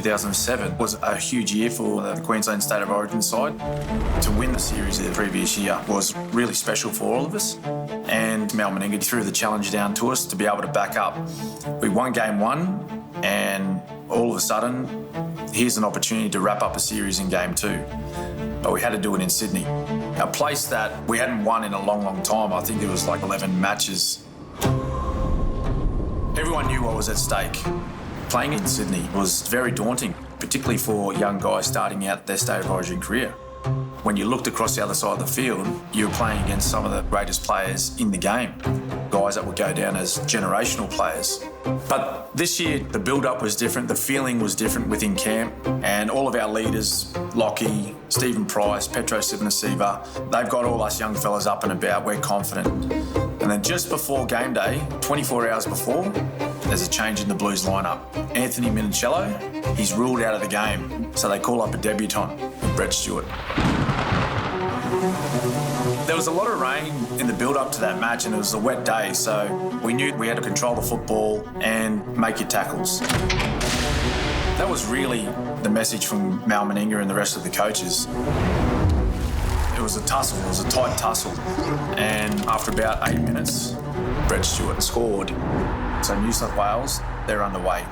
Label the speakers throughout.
Speaker 1: 2007 was a huge year for the Queensland State of Origin side. To win the series the previous year was really special for all of us. And Mal Meninga threw the challenge down to us to be able to back up. We won game one, and all of a sudden, here's an opportunity to wrap up a series in game two. But we had to do it in Sydney, a place that we hadn't won in a long, long time. I think it was like 11 matches. Everyone knew what was at stake. Playing in Sydney was very daunting, particularly for young guys starting out their State of Origin career. When you looked across the other side of the field, you were playing against some of the greatest players in the game, guys that would go down as generational players. But this year, the build-up was different, the feeling was different within camp, and all of our leaders, Lockie, Stephen Price, Petro Sivanasiva, they've got all us young fellas up and about, we're confident. And then just before game day, 24 hours before, there's a change in the Blues lineup. Anthony Minicello, he's ruled out of the game, so they call up a debutant, Brett Stewart. There was a lot of rain in the build-up to that match, and it was a wet day, so we knew we had to control the football and make your tackles. That was really the message from Mal Meninga and the rest of the coaches. It was a tussle, it was a tight tussle, and after about 8 minutes, Brett Stewart scored. So New South Wales, they're underway.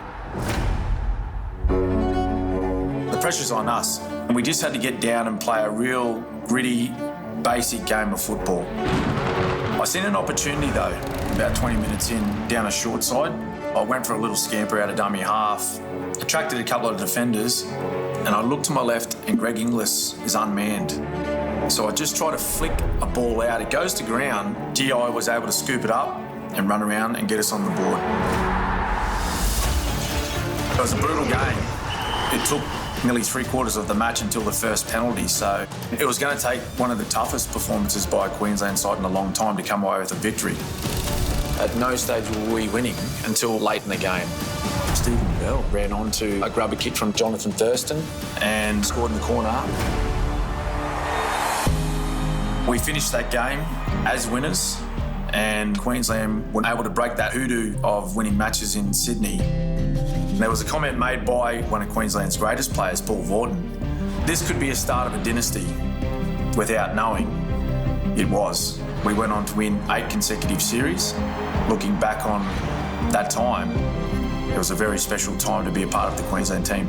Speaker 1: The pressure's on us, and we just had to get down and play a real gritty, basic game of football. I seen an opportunity though, about 20 minutes in, down a short side. I went for a little scamper out of dummy half, attracted a couple of defenders, and I looked to my left and Greg Inglis is unmanned. So I just tried to flick a ball out. It goes to ground. GI was able to scoop it up and run around and get us on the board. It was a brutal game. It took nearly 3/4 of the match until the first penalty, so it was going to take one of the toughest performances by a Queensland side in a long time to come away with a victory. At no stage were we winning until late in the game. Stephen Bell ran on to a grubber kick from Jonathan Thurston and scored in the corner. We finished that game as winners, and Queensland were able to break that hoodoo of winning matches in Sydney. There was a comment made by one of Queensland's greatest players, Paul Vorden. This could be a start of a dynasty. Without knowing, it was. We went on to win 8 consecutive series. Looking back on that time, it was a very special time to be a part of the Queensland team.